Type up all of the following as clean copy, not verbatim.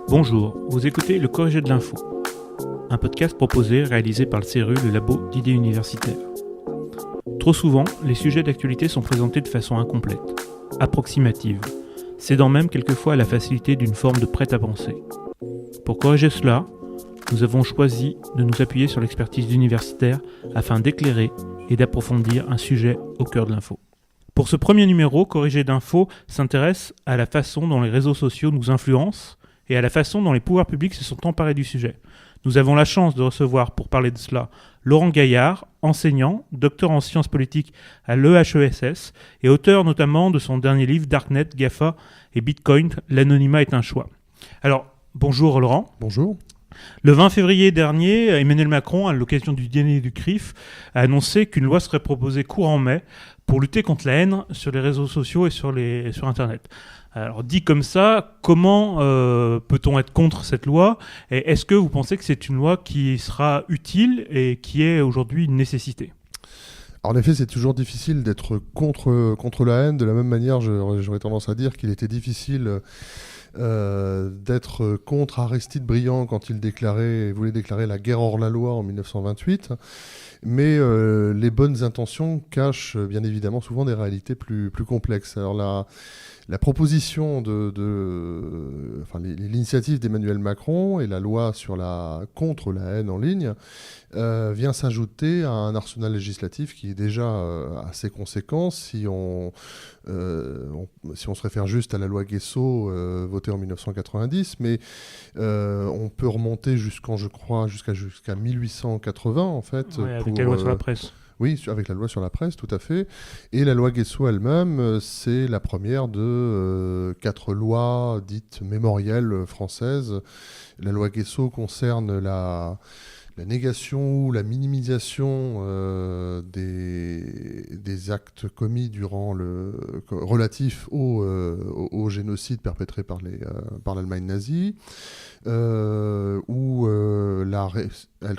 Bonjour, vous écoutez Le Corrigé de l'Info, un podcast proposé et réalisé par le CRU, le labo d'idées universitaires. Trop souvent, les sujets d'actualité sont présentés de façon incomplète, approximative, cédant même quelquefois à la facilité d'une forme de prêt-à-penser. Pour corriger cela, nous avons choisi de nous appuyer sur l'expertise universitaire afin d'éclairer et d'approfondir un sujet au cœur de l'info. Pour ce premier numéro, Corrigé d'info s'intéresse à la façon dont les réseaux sociaux nous influencent et à la façon dont les pouvoirs publics se sont emparés du sujet. Nous avons la chance de recevoir, pour parler de cela, Laurent Gaillard, enseignant, docteur en sciences politiques à l'EHESS et auteur notamment de son dernier livre Darknet, GAFA et Bitcoin, l'anonymat est un choix. Alors, bonjour Laurent. Bonjour. Le 20 février dernier, Emmanuel Macron, à l'occasion du dîner du CRIF, a annoncé qu'une loi serait proposée courant mai pour lutter contre la haine sur les réseaux sociaux et sur Internet. Alors dit comme ça, comment peut-on être contre cette loi ? Et est-ce que vous pensez que c'est une loi qui sera utile et qui est aujourd'hui une nécessité ? Alors en effet, c'est toujours difficile d'être contre la haine. De la même manière, j'aurais tendance à dire qu'il était difficile d'être contre Aristide Briand quand il voulait déclarer la guerre hors la loi en 1928. Mais les bonnes intentions cachent bien évidemment souvent des réalités plus complexes. Alors la proposition l'initiative d'Emmanuel Macron et la loi contre la haine en ligne vient s'ajouter à un arsenal législatif qui est déjà assez conséquent si on se réfère juste à la loi Guesso votée en 1990, mais on peut remonter jusqu'à 1880 en fait. Oui, avec la loi sur la presse. Oui, avec la loi sur la presse, tout à fait. Et la loi Guesso elle-même, c'est la première de 4 lois dites mémorielles françaises. La loi Guesso concerne la négation ou la minimisation des actes commis relatifs au génocide perpétré par l'Allemagne nazie. Elle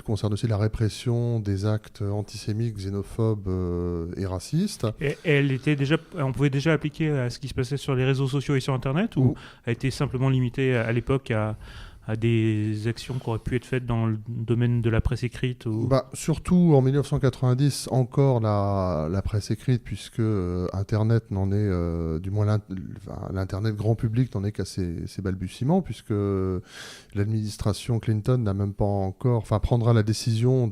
concerne aussi la répression des actes antisémites, xénophobes et racistes. Et on pouvait déjà appliquer à ce qui se passait sur les réseaux sociaux et sur Internet, ou a été simplement limitée à l'époque à des actions qui auraient pu être faites dans le domaine de la presse écrite Surtout en 1990, encore la presse écrite, puisque Internet n'en est, du moins l'Internet grand public n'en est qu'à ses balbutiements, puisque l'administration Clinton n'a même pas encore, prendra la décision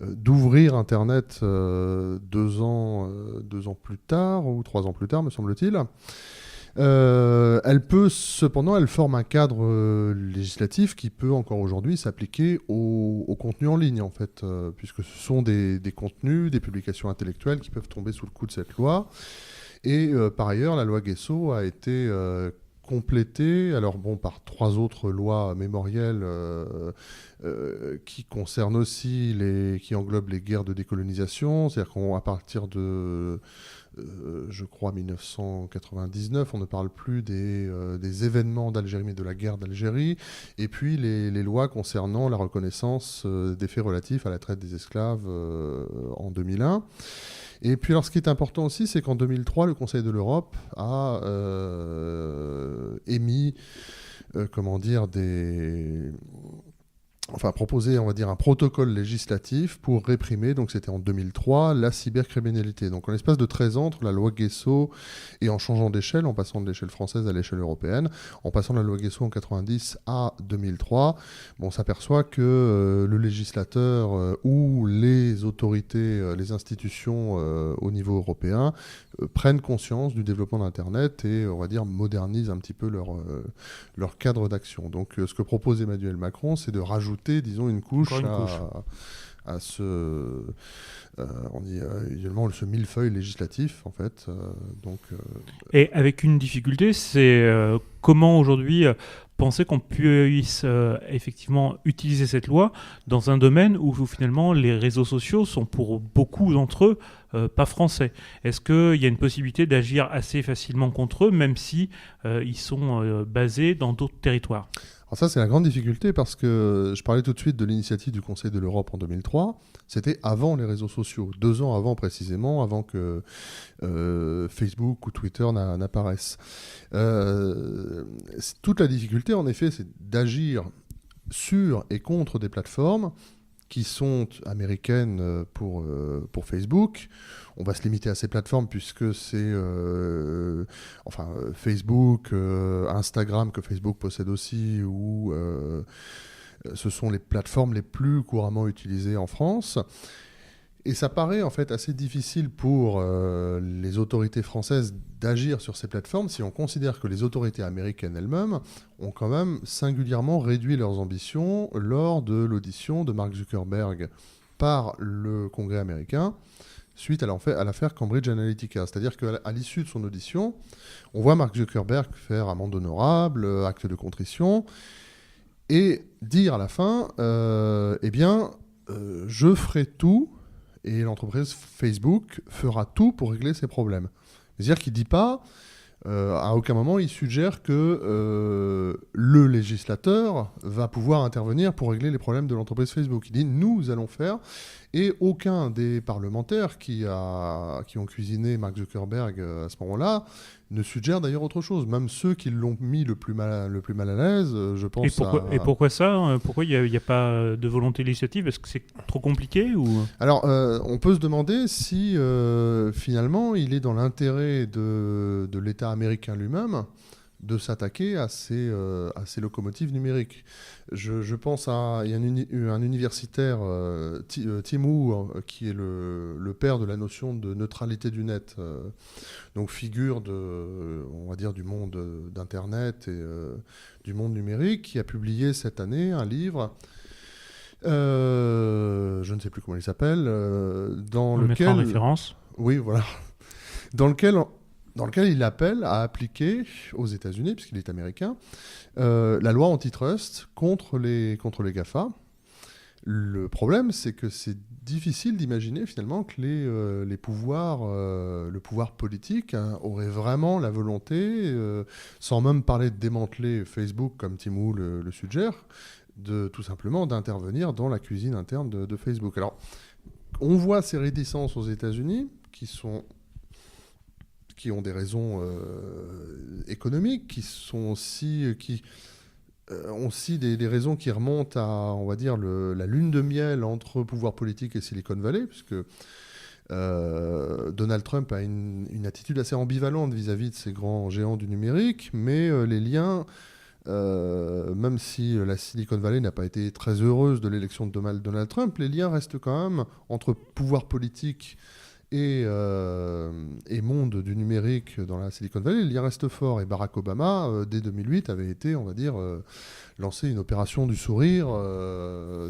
d'ouvrir Internet 2 ans plus tard, ou 3 ans plus tard, me semble-t-il. Elle forme un cadre législatif qui peut encore aujourd'hui s'appliquer au contenu en ligne, en fait, puisque ce sont des contenus, des publications intellectuelles qui peuvent tomber sous le coup de cette loi. Et par ailleurs, la loi Guesso a été complétée, par 3 autres lois mémorielles qui concernent aussi qui englobent les guerres de décolonisation, c'est-à-dire qu'à partir de je crois 1999, on ne parle plus des événements d'Algérie, mais de la guerre d'Algérie, et puis les lois concernant la reconnaissance des faits relatifs à la traite des esclaves en 2001. Et puis alors ce qui est important aussi, c'est qu'en 2003, le Conseil de l'Europe a émis proposer, on va dire, un protocole législatif pour réprimer, donc c'était en 2003, la cybercriminalité. Donc en l'espace de 13 ans, entre la loi Guesso et en changeant d'échelle, en passant de l'échelle française à l'échelle européenne, en passant de la loi Guesso en 90 à 2003, on s'aperçoit que le législateur ou les autorités, les institutions au niveau européen prennent conscience du développement d'Internet et, on va dire, modernisent un petit peu leur cadre d'action. Donc ce que propose Emmanuel Macron, c'est de rajouter, disons, une couche à ce on dit également ce millefeuille législatif, en fait. Et avec une difficulté, c'est comment aujourd'hui penser qu'on puisse effectivement utiliser cette loi dans un domaine où finalement les réseaux sociaux sont pour beaucoup d'entre eux pas français. Est-ce qu'il y a une possibilité d'agir assez facilement contre eux, même si ils sont basés dans d'autres territoires ? Alors ça, c'est la grande difficulté parce que je parlais tout de suite de l'initiative du Conseil de l'Europe en 2003. C'était avant les réseaux sociaux, 2 ans avant précisément, avant que Facebook ou Twitter n'apparaissent. Toute la difficulté, en effet, c'est d'agir sur et contre des plateformes qui sont américaines pour Facebook. On va se limiter à ces plateformes puisque c'est Facebook, Instagram que Facebook possède aussi, ou ce sont les plateformes les plus couramment utilisées en France. Et ça paraît en fait assez difficile pour les autorités françaises d'agir sur ces plateformes si on considère que les autorités américaines elles-mêmes ont quand même singulièrement réduit leurs ambitions lors de l'audition de Mark Zuckerberg par le Congrès américain suite à l'affaire Cambridge Analytica. C'est-à-dire qu'à l'issue de son audition, on voit Mark Zuckerberg faire amende honorable, acte de contrition, et dire à la fin, je ferai tout, et l'entreprise Facebook fera tout pour régler ces problèmes. C'est-à-dire qu'il ne dit pas, à aucun moment, il suggère que le législateur va pouvoir intervenir pour régler les problèmes de l'entreprise Facebook. Il dit, nous allons faire, et aucun des parlementaires qui ont cuisiné Mark Zuckerberg à ce moment-là ne suggère d'ailleurs autre chose. Même ceux qui l'ont mis le plus mal à l'aise, je pense. Et pourquoi ça ? Pourquoi il n'y a pas de volonté législative ? Est-ce que c'est trop compliqué ou... Alors, on peut se demander si finalement il est dans l'intérêt de l'État américain lui-même de s'attaquer à ces locomotives numériques. Je pense à il y a un universitaire, Tim Wu, qui est le père de la notion de neutralité du net, donc figure on va dire, du monde d'Internet et du monde numérique, qui a publié cette année un livre, je ne sais plus comment il s'appelle, dans lequel... mettra en référence. Oui, voilà. Dans lequel il appelle à appliquer aux États-Unis, puisqu'il est américain, la loi antitrust contre les GAFA. Le problème, c'est que c'est difficile d'imaginer finalement que le pouvoir politique aurait vraiment la volonté, sans même parler de démanteler Facebook comme Tim Wu le suggère, tout simplement d'intervenir dans la cuisine interne de Facebook. Alors, on voit ces réticences aux États-Unis qui ont des raisons économiques, qui ont aussi des raisons qui remontent à, on va dire, la lune de miel entre pouvoir politique et Silicon Valley, puisque Donald Trump a une attitude assez ambivalente vis-à-vis de ces grands géants du numérique, mais les liens, même si la Silicon Valley n'a pas été très heureuse de l'élection de Donald Trump, les liens restent quand même entre pouvoir politique et monde du numérique dans la Silicon Valley. Les liens restent forts. Et Barack Obama, dès 2008, avait été, on va dire, lancé une opération du sourire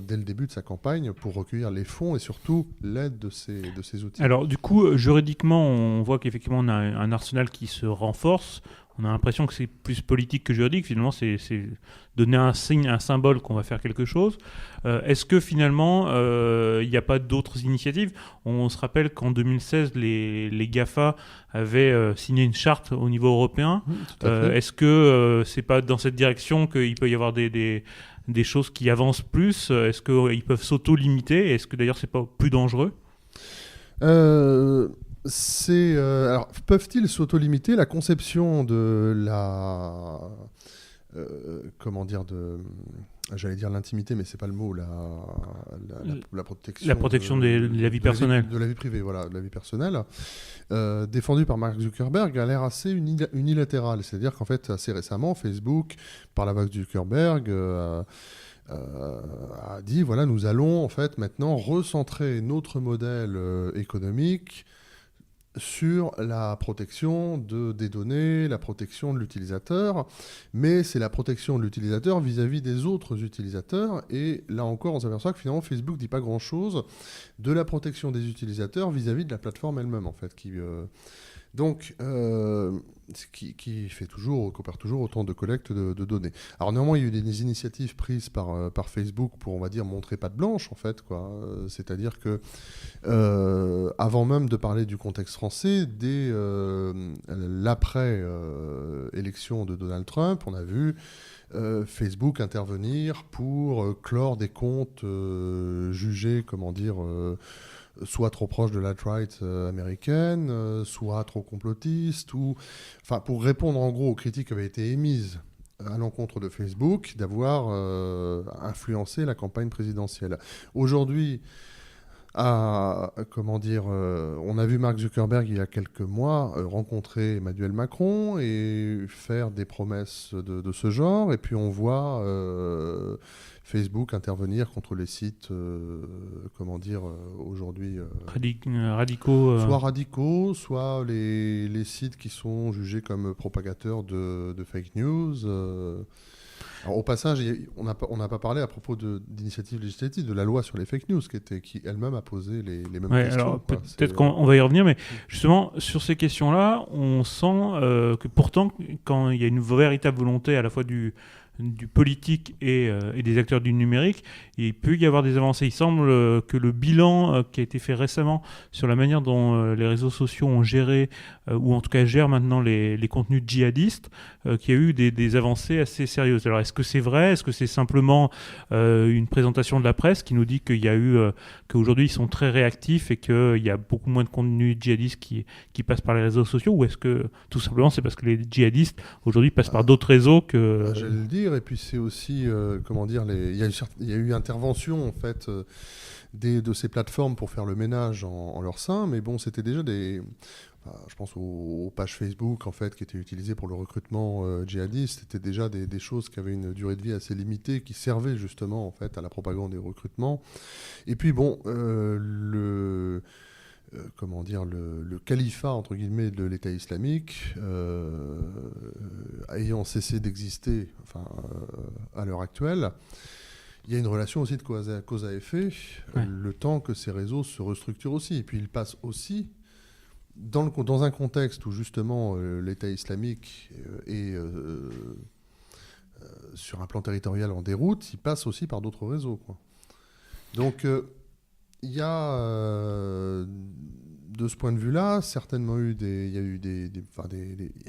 dès le début de sa campagne pour recueillir les fonds et surtout l'aide de ces outils. Alors, du coup, juridiquement, on voit qu'effectivement, on a un arsenal qui se renforce. On a l'impression que c'est plus politique que juridique. Finalement, c'est donner un signe, un symbole qu'on va faire quelque chose. Est-ce que finalement, il n'y a pas d'autres initiatives ? On se rappelle qu'en 2016, les GAFA avaient signé une charte au niveau européen. Est-ce que c'est pas dans cette direction qu'il peut y avoir des choses qui avancent plus ? Est-ce qu'ils peuvent s'auto-limiter ? Est-ce que d'ailleurs, c'est pas plus dangereux ? Alors, peuvent-ils s'auto-limiter ? La conception de j'allais dire l'intimité, mais c'est pas le mot, la protection. La protection de la vie personnelle. De la vie privée, voilà, de la vie personnelle, défendue par Mark Zuckerberg, a l'air assez unilatérale. C'est-à-dire qu'en fait, assez récemment, Facebook, par la voix de Zuckerberg, a dit, voilà, nous allons en fait maintenant recentrer notre modèle économique sur la protection des données, la protection de l'utilisateur, mais c'est la protection de l'utilisateur vis-à-vis des autres utilisateurs, et là encore on s'aperçoit que finalement Facebook ne dit pas grand-chose de la protection des utilisateurs vis-à-vis de la plateforme elle-même, en fait, qui Donc, qui coopère toujours autant de collecte de données. Alors néanmoins, il y a eu des initiatives prises par Facebook pour, on va dire, montrer patte blanche, en fait, quoi. C'est-à-dire que, avant même de parler du contexte français, dès l'après-élection de Donald Trump, on a vu Facebook intervenir pour clore des comptes jugés, comment dire, soit trop proches de l'alt-right américaine, soit trop complotistes, enfin, pour répondre en gros aux critiques qui avaient été émises à l'encontre de Facebook, d'avoir influencé la campagne présidentielle. Aujourd'hui, comment dire, on a vu Mark Zuckerberg il y a quelques mois rencontrer Emmanuel Macron et faire des promesses de ce genre, et puis on voit Facebook intervenir contre les sites, comment dire, aujourd'hui, radicaux. soit radicaux, soit les sites qui sont jugés comme propagateurs de fake news. Alors, au passage, on n'a pas parlé à propos d'initiatives législatives, de la loi sur les fake news, qui elle-même a posé les mêmes questions. Alors, peut-être qu'on va y revenir, mais justement, sur ces questions-là, on sent que pourtant, quand il y a une véritable volonté à la fois du politique et des acteurs du numérique, il peut y avoir des avancées. Il semble que le bilan qui a été fait récemment sur la manière dont les réseaux sociaux ont géré, ou en tout cas gèrent maintenant les contenus djihadistes, qu'il y a eu des avancées assez sérieuses. Alors est-ce que c'est vrai ? Est-ce que c'est simplement une présentation de la presse qui nous dit qu'il y a eu, qu'aujourd'hui ils sont très réactifs et qu'il y a beaucoup moins de contenus djihadistes qui passent par les réseaux sociaux, ou est-ce que tout simplement c'est parce que les djihadistes aujourd'hui passent par d'autres réseaux que... J'allais le dire, et puis c'est aussi, comment dire, il y a eu intervention en fait de ces plateformes pour faire le ménage en leur sein, mais bon, c'était déjà je pense aux pages Facebook en fait qui étaient utilisées pour le recrutement djihadiste, c'était déjà des choses qui avaient une durée de vie assez limitée, qui servaient justement en fait à la propagande et au recrutement. Et puis bon, comment dire, le califat, entre guillemets, de l'État islamique, ayant cessé d'exister, enfin, à l'heure actuelle, il y a une relation aussi de cause à effet, le temps que ces réseaux se restructurent aussi. Et puis ils passent aussi, dans un contexte où justement l'État islamique est sur un plan territorial en déroute, il passe aussi par d'autres réseaux, quoi. Donc... il y a, de ce point de vue-là, certainement il y a eu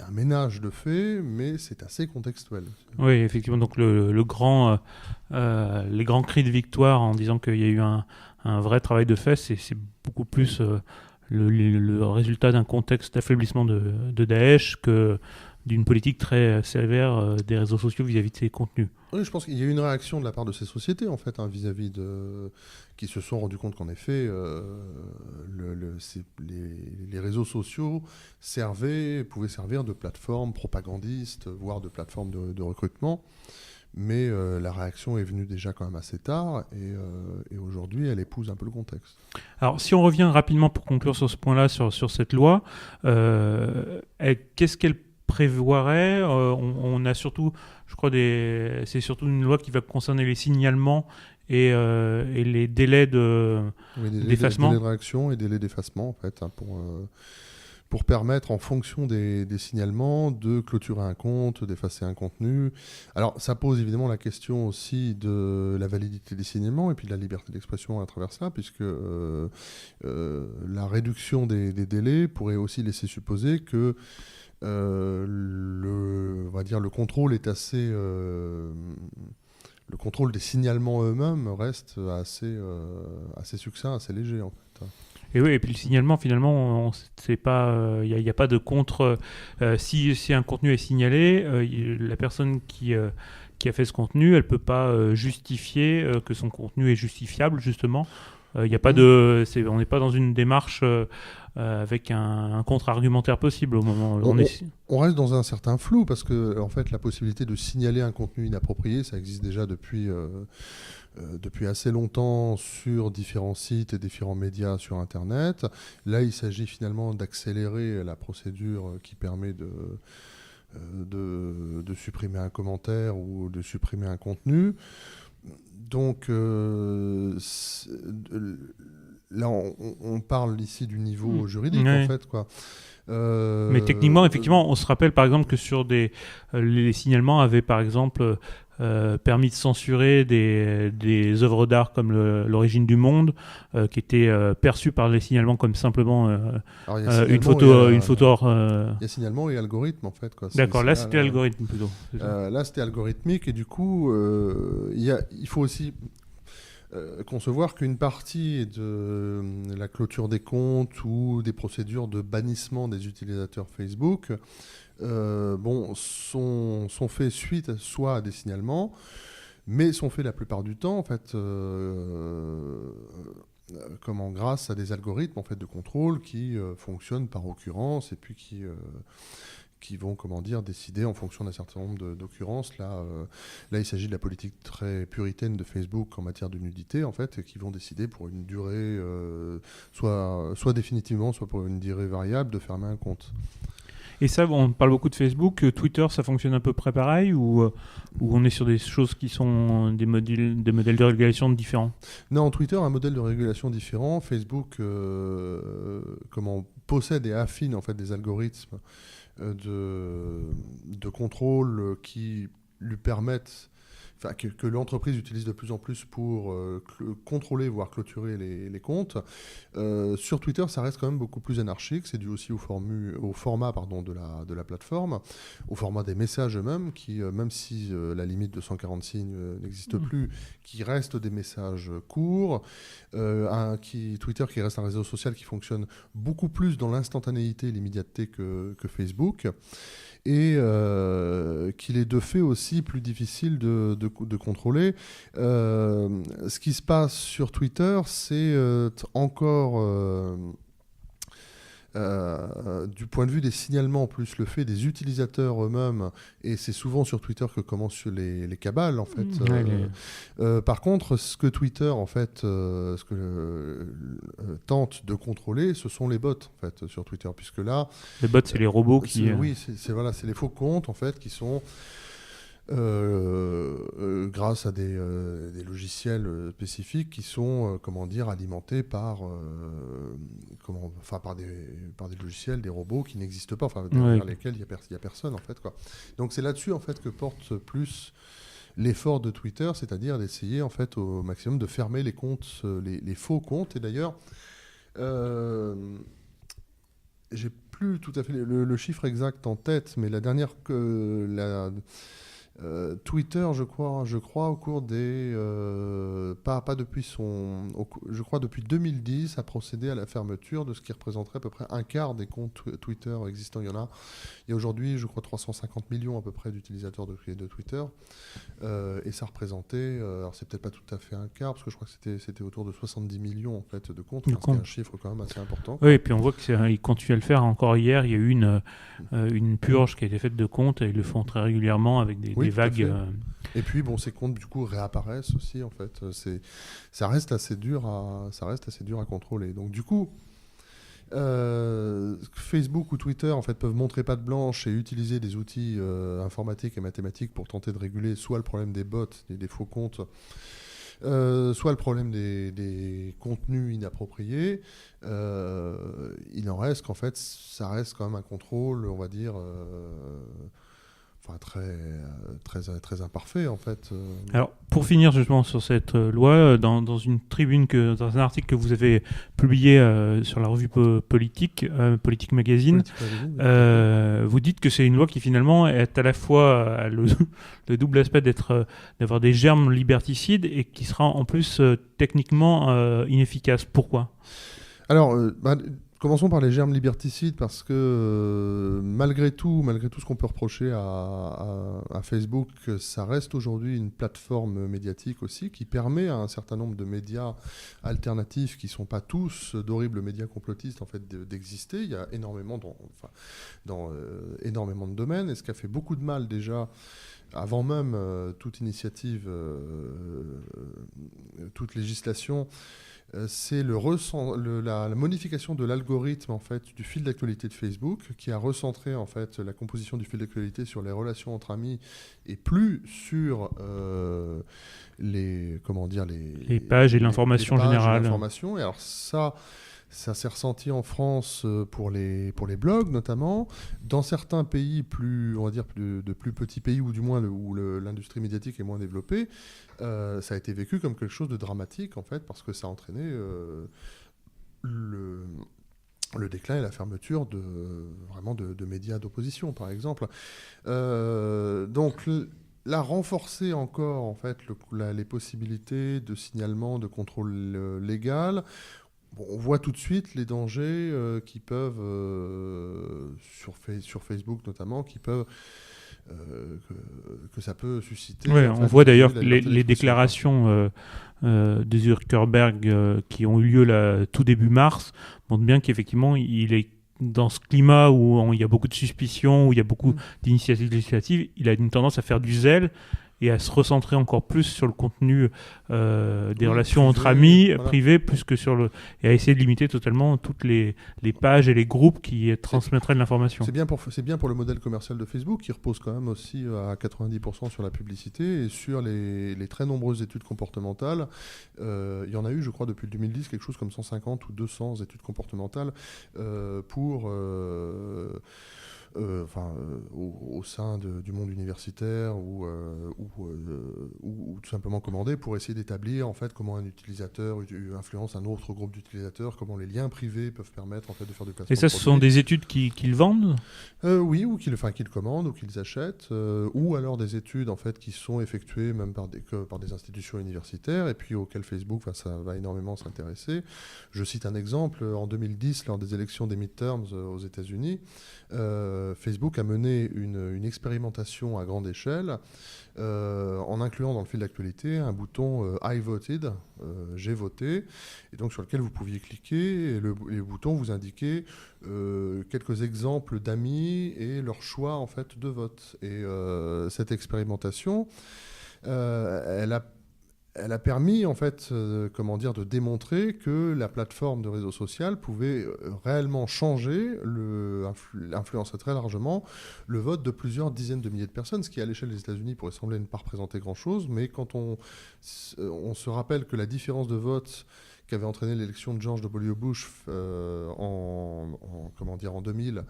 un ménage de faits, mais c'est assez contextuel. Oui, effectivement. Donc les grands cris de victoire en disant qu'il y a eu un vrai travail de fait, c'est beaucoup plus le résultat d'un contexte d'affaiblissement de Daesh que d'une politique très sévère des réseaux sociaux vis-à-vis de ces contenus. Oui, je pense qu'il y a eu une réaction de la part de ces sociétés, en fait, vis-à-vis qui se sont rendus compte qu'en effet, les réseaux sociaux pouvaient servir de plateforme propagandiste, voire de plateforme de recrutement. Mais la réaction est venue déjà quand même assez tard, et aujourd'hui, elle épouse un peu le contexte. Alors, si on revient rapidement pour conclure sur ce point-là, sur cette loi, qu'est-ce qu'elle prévoirait on a surtout, je crois, c'est surtout une loi qui va concerner les signalements et les délais d'effacement. Délais de réaction et délais d'effacement, en fait, hein, pour permettre, en fonction des signalements, de clôturer un compte, d'effacer un contenu. Alors, ça pose évidemment la question aussi de la validité des signalements et puis de la liberté d'expression à travers ça, puisque la réduction des délais pourrait aussi laisser supposer que on va dire, le contrôle est assez... le contrôle des signalements eux-mêmes reste assez succinct, assez léger, en fait. Et oui, et puis le signalement, finalement, il n'y a pas de contre... si un contenu est signalé, la personne qui a fait ce contenu, elle ne peut pas justifier que son contenu est justifiable, justement. On n'est pas dans une démarche avec un contre-argumentaire possible au moment où on reste dans un certain flou, parce que en fait, la possibilité de signaler un contenu inapproprié, ça existe déjà depuis assez longtemps sur différents sites et différents médias sur Internet. Là, il s'agit finalement d'accélérer la procédure qui permet de supprimer un commentaire ou de supprimer un contenu. Donc, là, on parle ici du niveau juridique, Ouais. en fait, quoi. Mais techniquement, effectivement, on se rappelle par exemple que sur les signalements avaient par exemple permis de censurer des œuvres d'art comme l'Origine du monde, qui étaient perçues par les signalements comme simplement Alors, il y a une photo. il y a signalement et algorithme, en fait, quoi. D'accord, là c'était l'algorithme plutôt. Là, c'était algorithmique, et du coup, il faut aussi concevoir qu'une partie de la clôture des comptes ou des procédures de bannissement des utilisateurs Facebook sont faits suite soit à des signalements, mais sont faits la plupart du temps en fait grâce à des algorithmes en fait de contrôle qui fonctionnent par occurrence et puis qui vont décider en fonction d'un certain nombre d'occurrences. Là, il s'agit de la politique très puritaine de Facebook en matière de nudité, en fait, et qui vont décider pour une durée, soit définitivement, soit pour une durée variable, de fermer un compte. Et ça, on parle beaucoup de Facebook. Twitter, ça fonctionne à peu près pareil, ou on est sur des choses qui sont des modèles de régulation différents? Non, Twitter a un modèle de régulation différent. Facebook possède et affine en fait des algorithmes de contrôle qui lui permettent, que l'entreprise utilise de plus en plus pour contrôler, voire clôturer les comptes. Sur Twitter, ça reste quand même beaucoup plus anarchique. C'est dû aussi au format de la plateforme, au format des messages eux-mêmes, qui, même si la limite de 140 signes n'existe plus, qui restent des messages courts. Twitter qui reste un réseau social qui fonctionne beaucoup plus dans l'instantanéité et l'immédiateté que Facebook. Et qu'il est de fait aussi plus difficile de contrôler. Ce qui se passe sur Twitter, c'est encore, du point de vue des signalements, plus le fait des utilisateurs eux-mêmes, et c'est souvent sur Twitter que commencent les cabales, en fait. Par contre, ce que Twitter, en fait, tente de contrôler, ce sont les bots, en fait, sur Twitter, puisque là... Les bots, c'est les robots qui... Oui, c'est les faux comptes, en fait, qui sont... grâce à des logiciels spécifiques qui sont alimentés par des logiciels, des robots qui n'existent pas, derrière lesquels il y a personne en fait, quoi. Donc c'est là-dessus en fait que porte plus l'effort de Twitter, c'est-à-dire d'essayer en fait au maximum de fermer les comptes, les faux comptes. Et d'ailleurs, j'ai plus tout à fait le chiffre exact en tête, mais la dernière Twitter, je crois, au cours des... pas depuis je crois depuis 2010, a procédé à la fermeture de ce qui représenterait à peu près un quart des comptes Twitter existants. Il y a aujourd'hui, je crois, 350 millions à peu près d'utilisateurs de Twitter. Et ça représentait... alors, c'est peut-être pas tout à fait un quart, parce que je crois que c'était autour de 70 millions en fait, de comptes. C'est un chiffre quand même assez important. Oui, et puis on voit qu'ils continuent à le faire. Encore hier, il y a eu une purge qui a été faite de comptes, et ils le font très régulièrement avec des vagues. Et puis ces comptes du coup réapparaissent aussi en fait. Ça reste assez dur à contrôler. Donc du coup, Facebook ou Twitter en fait peuvent montrer patte blanche et utiliser des outils informatiques et mathématiques pour tenter de réguler soit le problème des bots et des faux comptes, soit le problème des contenus inappropriés. Il en reste qu'en fait, ça reste quand même un contrôle, on va dire, très imparfait en fait. Alors, pour finir justement sur cette loi, dans une tribune, dans un article que vous avez publié sur la revue Politique Magazine, vous dites que c'est une loi qui finalement est à la fois le double aspect d'avoir des germes liberticides et qui sera en plus techniquement inefficace. Pourquoi ? Alors, commençons par les germes liberticides, parce que malgré tout ce qu'on peut reprocher à Facebook, ça reste aujourd'hui une plateforme médiatique aussi qui permet à un certain nombre de médias alternatifs, qui ne sont pas tous d'horribles médias complotistes en fait, d'exister. Il y a énormément dans énormément de domaines, et ce qui a fait beaucoup de mal déjà avant même toute initiative, toute législation. c'est la modification de l'algorithme en fait du fil d'actualité de Facebook qui a recentré en fait la composition du fil d'actualité sur les relations entre amis et plus sur les pages et l'information générale. Et alors ça s'est ressenti en France pour les blogs notamment. Dans certains pays de plus petits pays, ou du moins où l'industrie médiatique est moins développée, ça a été vécu comme quelque chose de dramatique en fait, parce que ça a entraîné le déclin et la fermeture de médias d'opposition, par exemple. Donc là, renforcer encore en fait les possibilités de signalement, de contrôle légal. Bon, on voit tout de suite les dangers qui peuvent, sur Facebook notamment, que ça peut susciter. Ouais, on voit d'ailleurs les déclarations de Zuckerberg qui ont eu lieu tout début mars montrent bien qu'effectivement il est dans ce climat où il y a beaucoup de suspicions, où il y a beaucoup d'initiatives législatives. Il a une tendance à faire du zèle et à se recentrer encore plus sur le contenu des relations entre amis, privés, plus que et à essayer de limiter totalement toutes les pages et les groupes qui transmettraient de l'information. C'est bien pour le modèle commercial de Facebook, qui repose quand même aussi à 90% sur la publicité et sur les très nombreuses études comportementales. Il y en a eu, je crois, depuis 2010, quelque chose comme 150 ou 200 études comportementales au sein du monde universitaire ou tout simplement commandé pour essayer d'établir en fait comment un utilisateur influence un autre groupe d'utilisateurs, comment les liens privés peuvent permettre en fait de faire du placement. Et ça, ce sont des études qu'ils vendent ? Oui, ou qu'ils commandent ou qu'ils achètent, ou alors des études en fait qui sont effectuées même par des institutions universitaires et puis auxquelles Facebook ça va énormément s'intéresser. Je cite un exemple. En 2010, lors des élections des midterms aux États-Unis, Facebook a mené une expérimentation à grande échelle en incluant dans le fil d'actualité un bouton I voted, j'ai voté, et donc sur lequel vous pouviez cliquer et le bouton vous indiquait quelques exemples d'amis et leur choix en fait de vote. Et cette expérimentation, elle a permis en fait, de démontrer que la plateforme de réseau social pouvait réellement changer, influencer très largement le vote de plusieurs dizaines de milliers de personnes, ce qui à l'échelle des États-Unis pourrait sembler ne pas représenter grand-chose, mais quand on se rappelle que la différence de vote qu'avait entraîné l'élection de George W. Bush en 2000,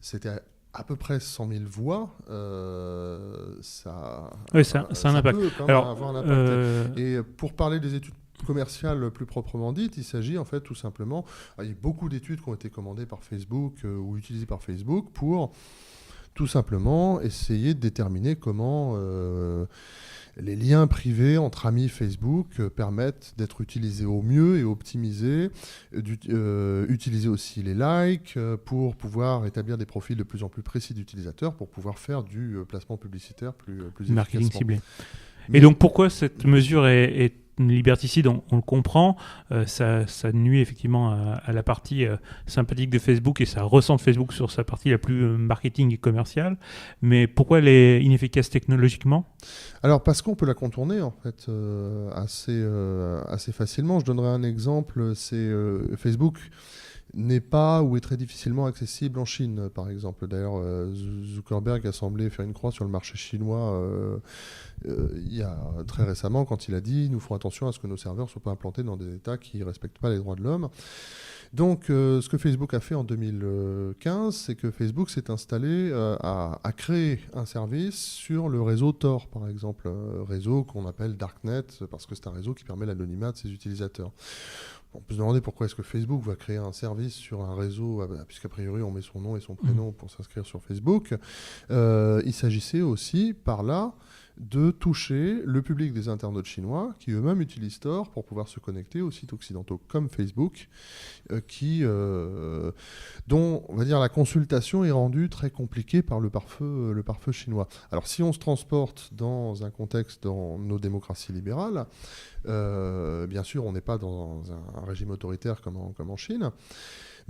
c'était à peu près 100 000 voix, ça a un impact. Peut quand même avoir un impact. Et pour parler des études commerciales plus proprement dites, il s'agit en fait tout simplement... Il y a beaucoup d'études qui ont été commandées par Facebook ou utilisées par Facebook pour tout simplement essayer de déterminer comment... les liens privés entre amis Facebook permettent d'être utilisés au mieux et optimisés, utiliser aussi les likes pour pouvoir établir des profils de plus en plus précis d'utilisateurs pour pouvoir faire du placement publicitaire plus marketing efficacement. Ciblé. Et donc pourquoi cette mesure est liberticide, on le comprend, ça nuit effectivement à la partie sympathique de Facebook et ça recentre Facebook sur sa partie la plus marketing et commerciale. Mais pourquoi elle est inefficace technologiquement ? Alors parce qu'on peut la contourner en fait assez facilement. Je donnerai un exemple, c'est Facebook n'est pas ou est très difficilement accessible en Chine, par exemple. D'ailleurs, Zuckerberg a semblé faire une croix sur le marché chinois il y a très récemment quand il a dit « Nous ferons attention à ce que nos serveurs ne soient pas implantés dans des États qui ne respectent pas les droits de l'homme ». Donc, ce que Facebook a fait en 2015, c'est que Facebook s'est installé à créer un service sur le réseau Tor, par exemple, réseau qu'on appelle Darknet, parce que c'est un réseau qui permet l'anonymat de ses utilisateurs. On peut se demander pourquoi est-ce que Facebook va créer un service sur un réseau, puisqu'a priori on met son nom et son prénom pour s'inscrire sur Facebook. Il s'agissait aussi, par là, de toucher le public des internautes chinois qui eux-mêmes utilisent Tor pour pouvoir se connecter aux sites occidentaux comme Facebook, dont on va dire la consultation est rendue très compliquée par le pare-feu chinois. Alors si on se transporte dans un contexte dans nos démocraties libérales, bien sûr on n'est pas dans un régime autoritaire comme en Chine,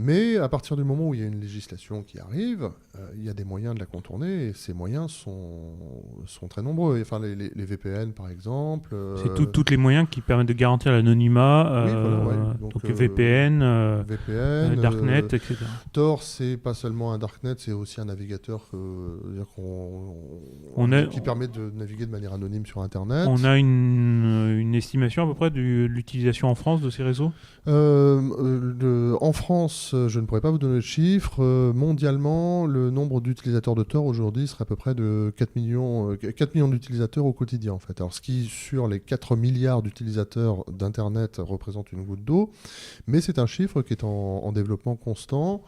Mais à partir du moment où il y a une législation qui arrive, il y a des moyens de la contourner, et ces moyens sont très nombreux. Enfin, les VPN, par exemple. C'est tous les moyens qui permettent de garantir l'anonymat, Oui, voilà, ouais. Donc, VPN, Darknet, etc. Tor, c'est pas seulement un Darknet, c'est aussi un navigateur qui permet de naviguer de manière anonyme sur Internet. On a une estimation à peu près de l'utilisation en France de ces réseaux ? En France, je ne pourrais pas vous donner le chiffre. Mondialement, le nombre d'utilisateurs de Tor aujourd'hui serait à peu près de 4 millions d'utilisateurs au quotidien, en fait. Alors, ce qui, sur les 4 milliards d'utilisateurs d'Internet, représente une goutte d'eau, mais c'est un chiffre qui est en développement constant,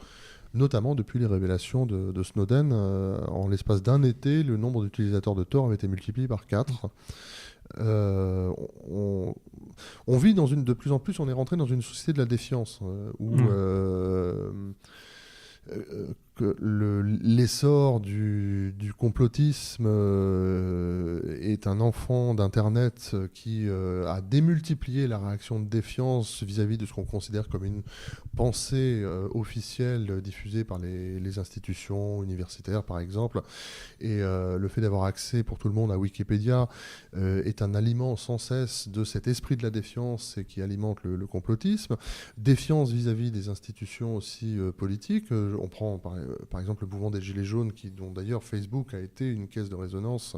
notamment depuis les révélations de Snowden. En l'espace d'un été, le nombre d'utilisateurs de Tor avait été multiplié par 4. On vit de plus en plus, on est rentré dans une société de la défiance, où que l'essor du complotisme est un enfant d'Internet qui a démultiplié la réaction de défiance vis-à-vis de ce qu'on considère comme une pensée officielle diffusée par les institutions universitaires, par exemple. Et le fait d'avoir accès pour tout le monde à Wikipédia est un aliment sans cesse de cet esprit de la défiance et qui alimente le complotisme. Défiance vis-à-vis des institutions aussi politiques. On prend par exemple le mouvement des Gilets jaunes, dont d'ailleurs Facebook a été une caisse de résonance.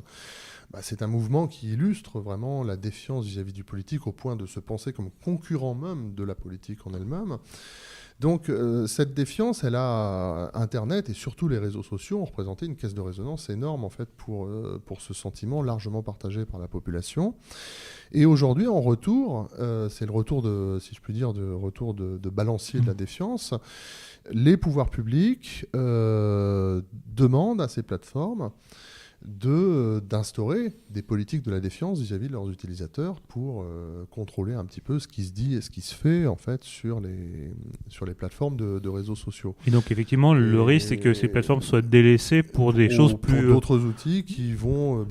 C'est un mouvement qui illustre vraiment la défiance vis-à-vis du politique au point de se penser comme concurrent même de la politique en elle-même. Donc cette défiance, elle a Internet et surtout les réseaux sociaux ont représenté une caisse de résonance énorme en fait pour ce sentiment largement partagé par la population. Et aujourd'hui, en retour, c'est le retour si je puis dire, retour de balancier de la défiance. Les pouvoirs publics demandent à ces plateformes d'instaurer des politiques de la défiance vis-à-vis de leurs utilisateurs pour contrôler un petit peu ce qui se dit et ce qui se fait en fait sur les plateformes de réseaux sociaux. Et donc effectivement, le risque c'est que ces plateformes soient délaissées pour des choses plus... Pour d'autres outils qui vont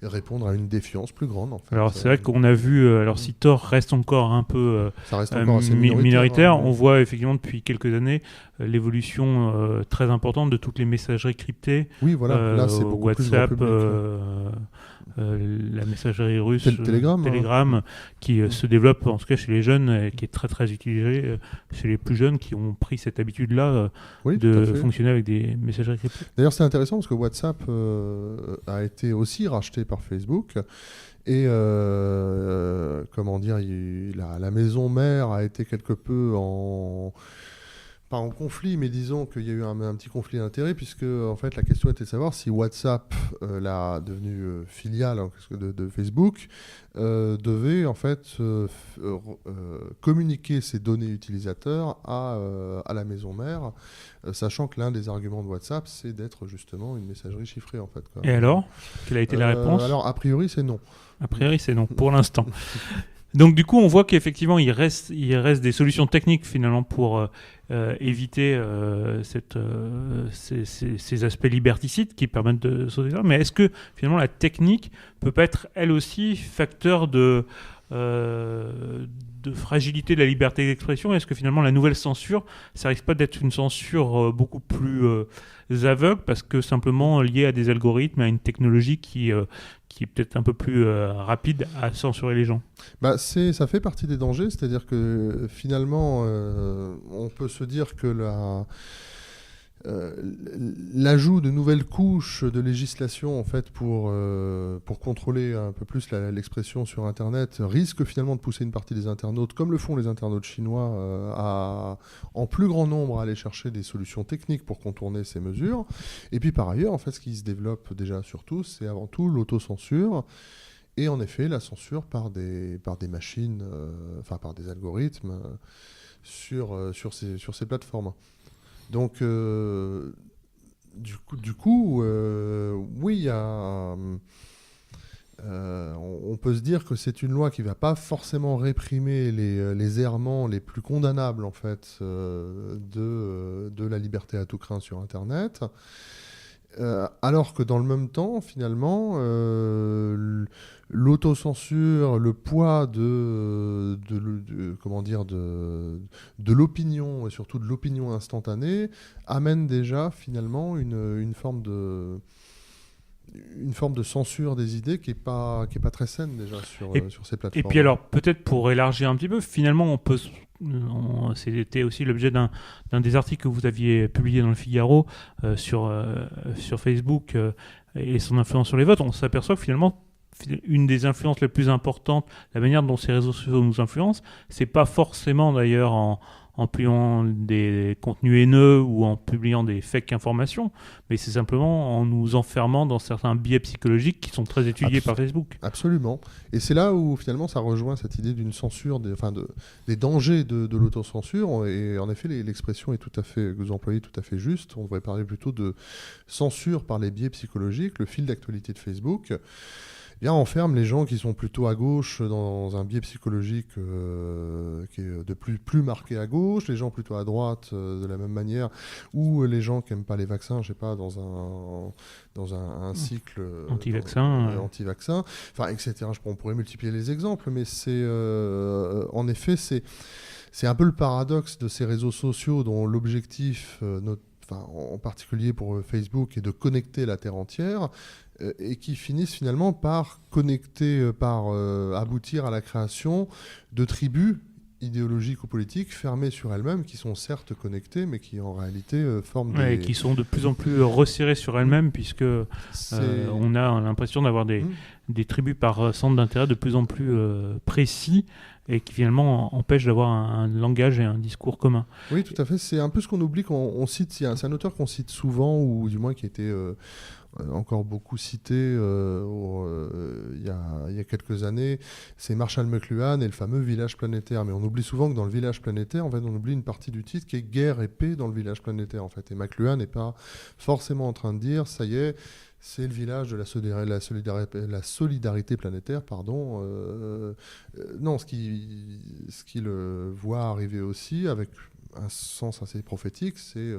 répondre à une défiance plus grande en fait. Alors c'est vrai qu'on a vu, alors si Tor reste encore un peu ça reste encore assez minoritaire, on voit effectivement depuis quelques années l'évolution très importante de toutes les messageries cryptées. Oui, voilà, là c'est beaucoup WhatsApp, plus la messagerie russe, Telegram, qui se développe en tout cas chez les jeunes, qui est très très utilisée chez les plus jeunes qui ont pris cette habitude-là de fonctionner avec des messageries cryptées. D'ailleurs, c'est intéressant parce que WhatsApp a été aussi racheté par Facebook. Et comment dire, la maison mère a été quelque peu pas en conflit, mais disons qu'il y a eu un petit conflit d'intérêts, puisque en fait la question était de savoir si WhatsApp, la devenue filiale de Facebook, devait en fait communiquer ses données utilisateurs à la maison mère, sachant que l'un des arguments de WhatsApp, c'est d'être justement une messagerie chiffrée en fait, quoi. Et alors, quelle a été la réponse ? Alors a priori c'est non. A priori c'est non, pour l'instant. Donc du coup, on voit qu'effectivement, il reste des solutions techniques finalement pour éviter ces aspects liberticides qui permettent de sauver ça. Mais est-ce que finalement la technique peut pas être elle aussi facteur de fragilité de la liberté d'expression ? Est-ce que finalement la nouvelle censure, ça risque pas d'être une censure beaucoup plus aveugle parce que simplement liée à des algorithmes, à une technologie qui est peut-être un peu plus rapide à censurer les gens ? Ça fait partie des dangers, c'est-à-dire que finalement, on peut se dire que l'ajout de nouvelles couches de législation en fait pour contrôler un peu plus l'expression sur Internet risque finalement de pousser une partie des internautes, comme le font les internautes chinois, en plus grand nombre à aller chercher des solutions techniques pour contourner ces mesures. Et puis par ailleurs, en fait, ce qui se développe déjà surtout, c'est avant tout l'autocensure. Et en effet, la censure par des machines, par des algorithmes sur ces plateformes. Donc, du coup, oui, il y a... on peut se dire que c'est une loi qui ne va pas forcément réprimer les errements les plus condamnables en fait, de la liberté à tout crin sur Internet. Alors que dans le même temps, finalement, l'autocensure, le poids de l'opinion, et surtout de l'opinion instantanée, amène déjà finalement une forme de censure des idées qui est pas très saine déjà sur ces plateformes. Et puis alors, peut-être pour élargir un petit peu, finalement, c'était aussi l'objet d'un des articles que vous aviez publié dans le Figaro sur Facebook et son influence sur les votes. On s'aperçoit que finalement, une des influences les plus importantes, la manière dont ces réseaux sociaux nous influencent, c'est pas forcément d'ailleurs en publiant des contenus haineux ou en publiant des fake informations, mais c'est simplement en nous enfermant dans certains biais psychologiques qui sont très étudiés par Facebook. Absolument. Et c'est là où finalement ça rejoint cette idée d'une censure, des dangers de l'autocensure. Et en effet, l'expression est que vous employez tout à fait juste. On devrait parler plutôt de censure par les biais psychologiques, le fil d'actualité de Facebook. Enferme les gens qui sont plutôt à gauche dans un biais psychologique qui est de plus marqué à gauche, les gens plutôt à droite de la même manière, ou les gens qui n'aiment pas les vaccins, je sais pas, dans un cycle anti-vaccin, enfin, etc. On pourrait multiplier les exemples, mais en effet, c'est un peu le paradoxe de ces réseaux sociaux dont l'objectif, en particulier pour Facebook, est de connecter la Terre entière, et qui finissent finalement par aboutir à la création de tribus idéologiques ou politiques fermées sur elles-mêmes, qui sont certes connectées, mais qui en réalité forment qui sont de plus en plus resserrées sur elles-mêmes, puisque on a l'impression d'avoir des tribus par centre d'intérêt de plus en plus précis, et qui finalement empêchent d'avoir un langage et un discours commun. Oui, tout à fait. C'est un peu ce qu'on oublie quand on cite. C'est un auteur qu'on cite souvent, ou du moins qui a été encore beaucoup cité il y a quelques années. C'est Marshall McLuhan et le fameux village planétaire. Mais on oublie souvent que dans le village planétaire, en fait, on oublie une partie du titre qui est guerre et paix dans le village planétaire. En fait. Et McLuhan n'est pas forcément en train de dire, ça y est, c'est le village de la solidarité planétaire, pardon. Non, ce qu'il voit arriver aussi, avec un sens assez prophétique, c'est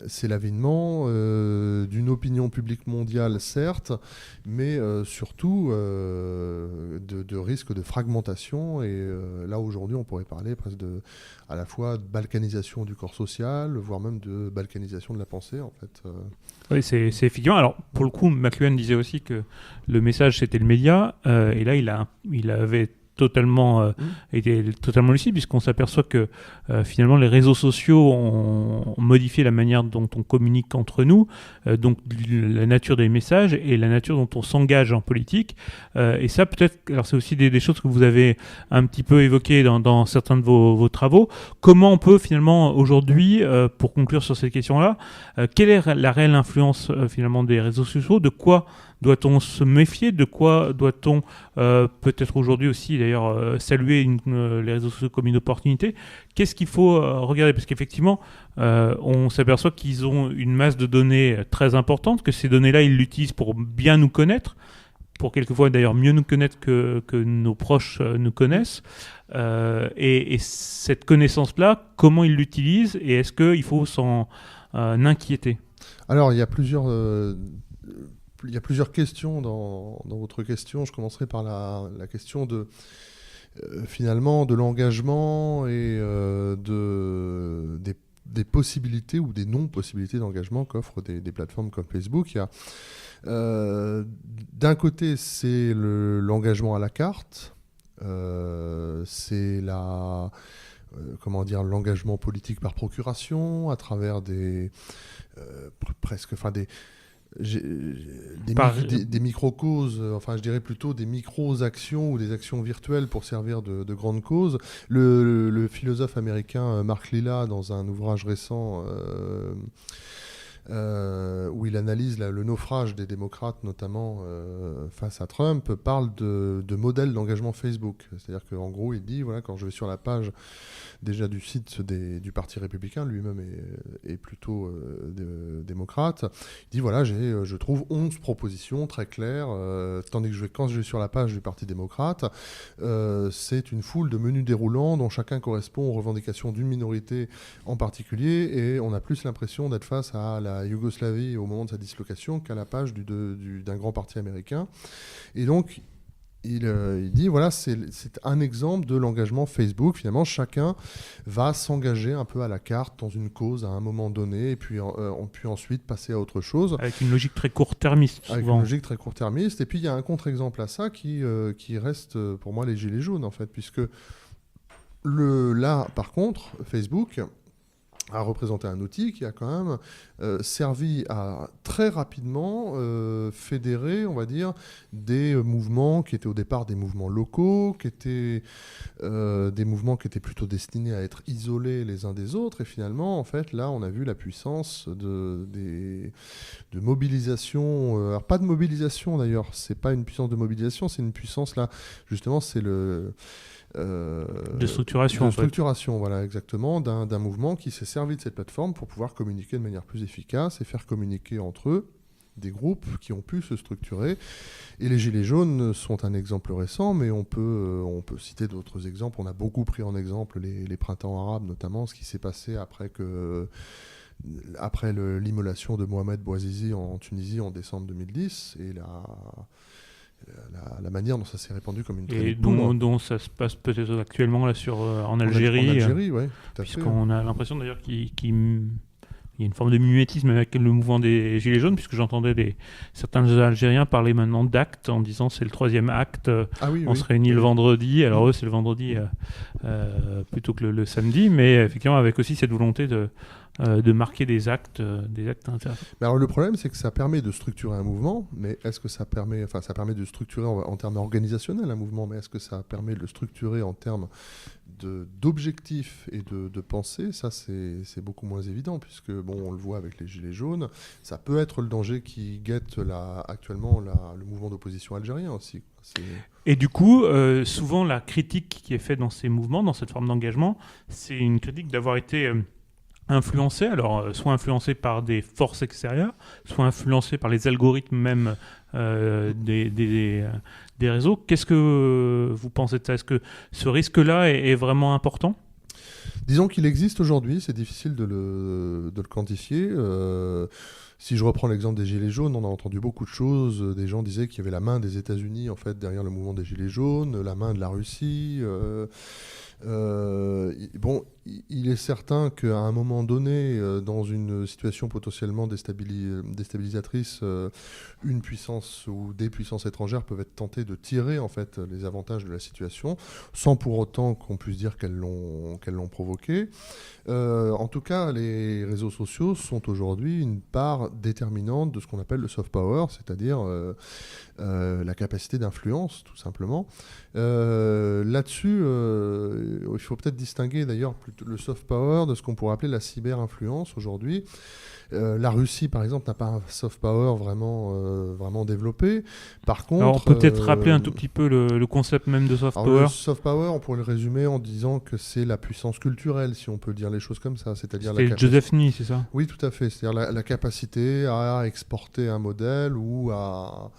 c'est l'avènement d'une opinion publique mondiale, certes, mais surtout de risques de fragmentation. Et là, aujourd'hui, on pourrait parler presque à la fois de balkanisation du corps social, voire même de balkanisation de la pensée, en fait. Oui, c'est effectivement. Alors, pour le coup, McLuhan disait aussi que le message, c'était le média, et là, il avait été totalement lucide, puisqu'on s'aperçoit que finalement les réseaux sociaux ont modifié la manière dont on communique entre nous, donc la nature des messages et la nature dont on s'engage en politique, et ça peut-être, alors c'est aussi des choses que vous avez un petit peu évoquées dans certains de vos travaux. Comment on peut finalement aujourd'hui, pour conclure sur cette question-là, quelle est la réelle influence finalement des réseaux sociaux, de quoi doit-on se méfier, de quoi doit-on peut-être aujourd'hui aussi d'ailleurs saluer les réseaux sociaux comme une opportunité? Qu'est-ce qu'il faut regarder? Parce qu'effectivement, on s'aperçoit qu'ils ont une masse de données très importante, que ces données-là, ils l'utilisent pour bien nous connaître, pour quelquefois d'ailleurs mieux nous connaître que nos proches nous connaissent. Et cette connaissance-là, comment ils l'utilisent, et est-ce qu'il faut s'en inquiéter? Alors, il y a plusieurs questions dans votre question. Je commencerai par la question finalement de l'engagement et des possibilités ou des non-possibilités d'engagement qu'offrent des plateformes comme Facebook. Il y a, d'un côté, c'est l'engagement à la carte. C'est l'engagement politique par procuration à travers des micro-causes, je dirais plutôt des micro-actions ou des actions virtuelles pour servir de grandes causes. Le philosophe américain Mark Lilla, dans un ouvrage récent où il analyse le naufrage des démocrates, notamment face à Trump, parle de modèle d'engagement Facebook. C'est-à-dire qu'en gros, il dit, voilà, quand je vais sur la page déjà du site du Parti républicain, lui-même est plutôt démocrate, il dit, voilà, je trouve 11 propositions très claires, tandis que quand je vais sur la page du Parti démocrate, c'est une foule de menus déroulants dont chacun correspond aux revendications d'une minorité en particulier, et on a plus l'impression d'être face à la Yougoslavie au moment de sa dislocation qu'à la page d'un grand parti américain. Et donc, il dit, voilà, c'est un exemple de l'engagement Facebook. Finalement, chacun va s'engager un peu à la carte dans une cause à un moment donné, et puis on peut ensuite passer à autre chose. Avec une logique très court-termiste, souvent. Avec une logique très court-termiste. Et puis, il y a un contre-exemple à ça qui reste, pour moi, les gilets jaunes, en fait, puisque là, par contre, Facebook a représenté un outil qui a quand même servi à très rapidement fédérer, on va dire, des mouvements qui étaient au départ des mouvements locaux, qui étaient des mouvements qui étaient plutôt destinés à être isolés les uns des autres. Et finalement, en fait, là, on a vu la puissance de mobilisation. Alors, pas de mobilisation, d'ailleurs. C'est pas une puissance de mobilisation, c'est une puissance, là, justement, c'est de structuration. De structuration, voilà, exactement, d'un mouvement qui s'est servi de cette plateforme pour pouvoir communiquer de manière plus efficace et faire communiquer entre eux des groupes qui ont pu se structurer. Et les Gilets jaunes sont un exemple récent, mais on peut citer d'autres exemples. On a beaucoup pris en exemple les printemps arabes, notamment ce qui s'est passé après l'immolation de Mohamed Bouazizi en Tunisie en décembre 2010, et la manière dont ça s'est répandu comme une traînée et de poudre. dont ça se passe peut-être actuellement là en Algérie. En Algérie, oui, tout à fait. Puisqu'on a l'impression d'ailleurs qu'il y a une forme de mimétisme avec le mouvement des Gilets jaunes, puisque j'entendais certains Algériens parler maintenant d'actes en disant c'est le 3e acte, on se réunit le vendredi, alors eux c'est le vendredi plutôt que le samedi, mais effectivement avec aussi cette volonté de marquer des actes intéressants. Mais alors le problème, c'est que ça permet de structurer un mouvement, mais est-ce que ça permet de structurer en termes organisationnels un mouvement, mais est-ce que ça permet de le structurer en termes d'objectifs et de pensée? Ça, c'est beaucoup moins évident, puisque, bon, on le voit avec les Gilets jaunes, ça peut être le danger qui guette actuellement le mouvement d'opposition algérien aussi. Et du coup, souvent la critique qui est faite dans ces mouvements, dans cette forme d'engagement, c'est une critique d'avoir été influencé, alors soit influencé par des forces extérieures, soit influencé par les algorithmes même des réseaux. Qu'est-ce que vous pensez de ça? Est-ce que ce risque-là est vraiment important? Disons qu'il existe aujourd'hui, c'est difficile de le quantifier. Si je reprends l'exemple des Gilets jaunes, on a entendu beaucoup de choses. Des gens disaient qu'il y avait la main des États-Unis en fait, derrière le mouvement des Gilets jaunes, la main de la Russie. Bon, il est certain qu'à un moment donné, dans une situation potentiellement déstabilisatrice, une puissance ou des puissances étrangères peuvent être tentées de tirer en fait les avantages de la situation, sans pour autant qu'on puisse dire qu'elles l'ont provoqué. En tout cas, les réseaux sociaux sont aujourd'hui une part déterminante de ce qu'on appelle le soft power, c'est-à-dire la capacité d'influence, tout simplement. Là-dessus, il faut peut-être distinguer d'ailleurs le soft power de ce qu'on pourrait appeler la cyber-influence aujourd'hui. La Russie, par exemple, n'a pas un soft power vraiment développé. Par contre, alors, on peut peut-être rappeler un tout petit peu le concept même de soft power. Le soft power, on pourrait le résumer en disant que c'est la puissance culturelle, si on peut dire les choses comme ça. C'est-à-dire Joseph Nye, c'est ça? Oui, tout à fait. C'est-à-dire la capacité à exporter un modèle ou à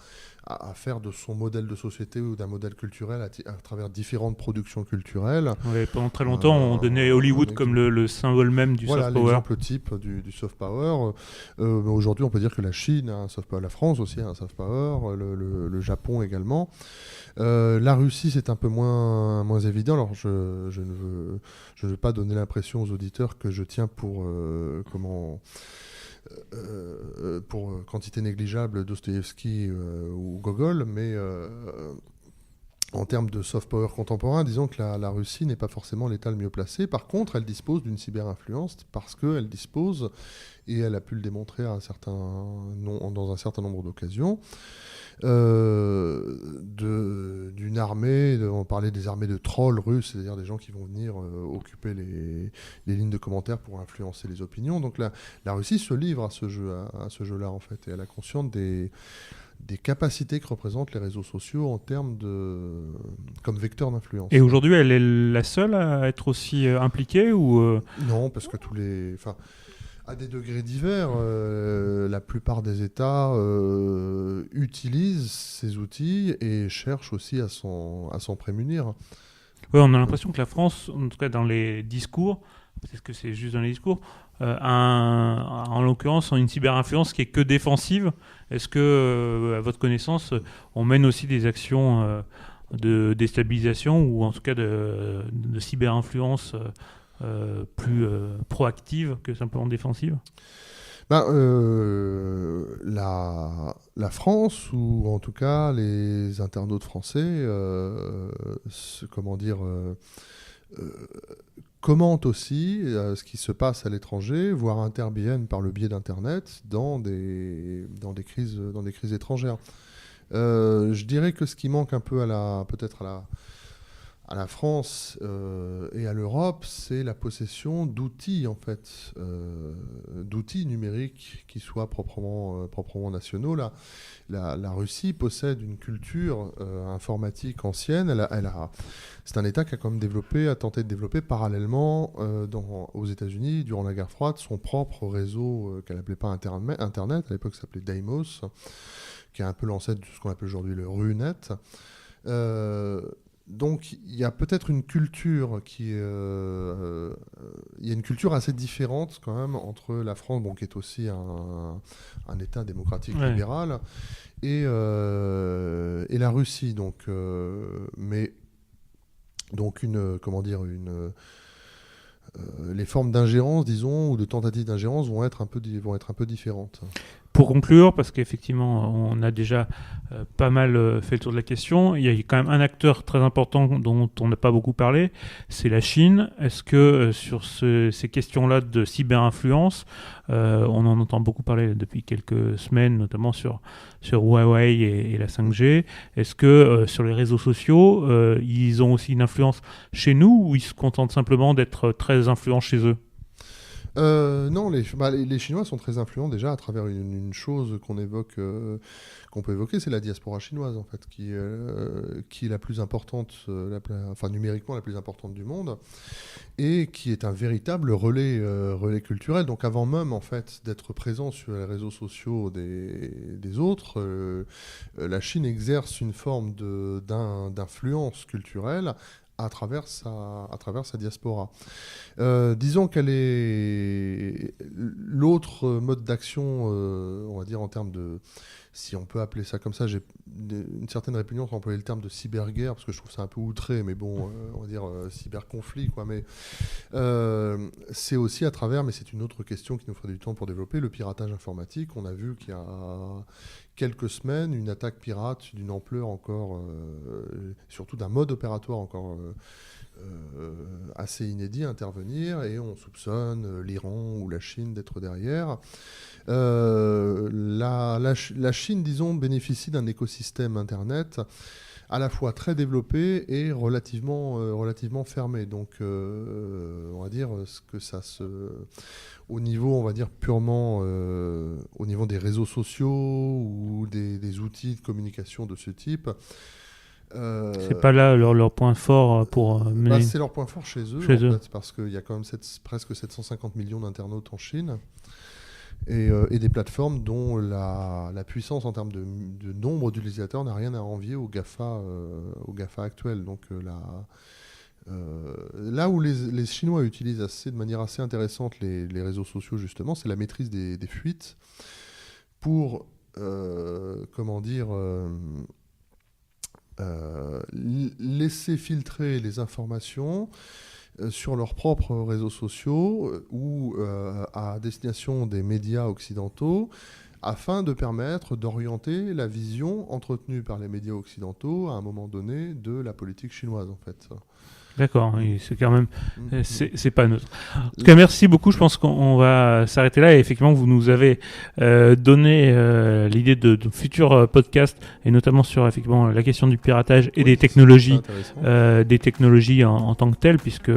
faire de son modèle de société ou d'un modèle culturel à travers différentes productions culturelles. Ouais, pendant très longtemps, on donnait Hollywood comme le symbole même du soft power. Voilà l'exemple type du soft power. Aujourd'hui, on peut dire que la Chine a un soft power, la France aussi a un soft power, le Japon également. La Russie, c'est un peu moins évident. Alors, je ne veux pas donner l'impression aux auditeurs que je tiens pour quantité négligeable Dostoïevski ou Gogol, mais en termes de soft power contemporain, disons que la Russie n'est pas forcément l'État le mieux placé. Par contre, elle dispose d'une cyber-influence parce qu'elle dispose, et elle a pu le démontrer dans un certain nombre d'occasions, d'une armée, on parlait des armées de trolls russes, c'est-à-dire des gens qui vont venir occuper les lignes de commentaires pour influencer les opinions. Donc la Russie se livre à ce jeu-là, en fait, et elle a conscience des capacités que représentent les réseaux sociaux en termes comme vecteur d'influence. Et aujourd'hui, elle est la seule à être aussi impliquée ou Non, parce que à des degrés divers, la plupart des États utilisent ces outils et cherchent aussi à s'en prémunir. Ouais, on a l'impression que la France, en tout cas dans les discours, c'est que c'est juste dans les discours, en l'occurrence une cyberinfluence qui est que défensive. Est-ce que, à votre connaissance, on mène aussi des actions de déstabilisation ou en tout cas de cyberinfluence plus proactive que simplement défensive? La France, ou en tout cas les internautes français, commentent aussi ce qui se passe à l'étranger, voire interviennent par le biais d'Internet dans des crises étrangères. Je dirais que ce qui manque un peu peut-être à la France et à l'Europe, c'est la possession d'outils, en fait, d'outils numériques qui soient proprement nationaux. La Russie possède une culture informatique ancienne. C'est un État qui a quand même tenté de développer parallèlement aux États-Unis, durant la guerre froide, son propre réseau qu'elle n'appelait pas Internet. À l'époque, ça s'appelait Deimos, qui est un peu l'ancêtre de ce qu'on appelle aujourd'hui le RUNet. Donc il y a peut-être une culture il y a une culture assez différente quand même entre la France, qui est aussi un État démocratique libéral, et la Russie. Les formes d'ingérence, disons, ou de tentatives d'ingérence vont être un peu différentes. Pour conclure, parce qu'effectivement, on a déjà pas mal fait le tour de la question, il y a quand même un acteur très important dont on n'a pas beaucoup parlé, c'est la Chine. Est-ce que sur ces questions-là de cyberinfluence, on en entend beaucoup parler depuis quelques semaines, notamment sur Huawei et la 5G, est-ce que sur les réseaux sociaux, ils ont aussi une influence chez nous, ou ils se contentent simplement d'être très influents chez eux? Non, les Chinois sont très influents déjà à travers une chose qu'on peut évoquer, c'est la diaspora chinoise, en fait, qui est la plus importante, numériquement la plus importante du monde, et qui est un véritable relais culturel. Donc avant même, en fait, d'être présent sur les réseaux sociaux des autres, la Chine exerce une forme d'influence culturelle à travers sa diaspora. Disons qu'elle est l'autre mode d'action, on va dire en termes de, si on peut appeler ça comme ça, j'ai une certaine répugnance à employer le terme de cyberguerre, parce que je trouve ça un peu outré, mais bon, on va dire cyberconflit, quoi. Mais c'est aussi à travers, mais c'est une autre question qui nous ferait du temps pour développer, le piratage informatique. On a vu qu'il y a quelques semaines, une attaque pirate d'une ampleur encore, surtout d'un mode opératoire encore assez inédit à intervenir, et on soupçonne l'Iran ou la Chine d'être derrière. La Chine, disons, bénéficie d'un écosystème Internet à la fois très développé et relativement fermé. Donc, on va dire que au niveau, on va dire purement au niveau des réseaux sociaux ou des outils de communication de ce type. C'est pas là leur point fort pour mener... c'est leur point fort chez eux. Fait, parce qu'il y a quand même presque 750 millions d'internautes en Chine. Et des plateformes dont la puissance en termes de nombre d'utilisateurs n'a rien à envier aux GAFA actuels. Donc là où les Chinois utilisent de manière assez intéressante les réseaux sociaux, justement, c'est la maîtrise des fuites pour, laisser filtrer les informations sur leurs propres réseaux sociaux ou à destination des médias occidentaux, afin de permettre d'orienter la vision entretenue par les médias occidentaux à un moment donné de la politique chinoise, en fait. D'accord, c'est quand même, c'est pas neutre. En tout cas, merci beaucoup. Je pense qu'on va s'arrêter là. Et effectivement, vous nous avez donné l'idée de futurs podcasts, et notamment sur effectivement la question du piratage et des technologies en tant que telles, puisque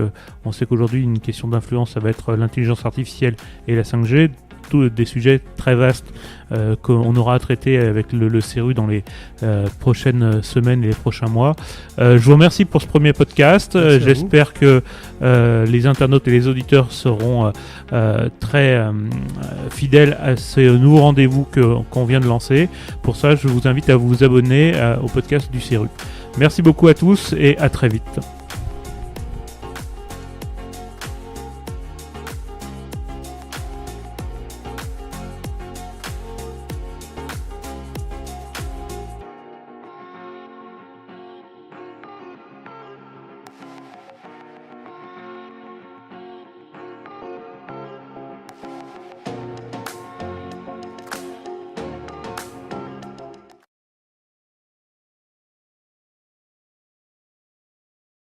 on sait qu'aujourd'hui une question d'influence, ça va être l'intelligence artificielle et la 5G. Des sujets très vastes qu'on aura à traiter avec le CERU dans les prochaines semaines et les prochains mois. Je vous remercie pour ce premier podcast. J'espère que les internautes et les auditeurs seront très fidèles à ce nouveau rendez-vous qu'on vient de lancer. Pour ça, je vous invite à vous abonner au podcast du CERU. Merci beaucoup à tous et à très vite.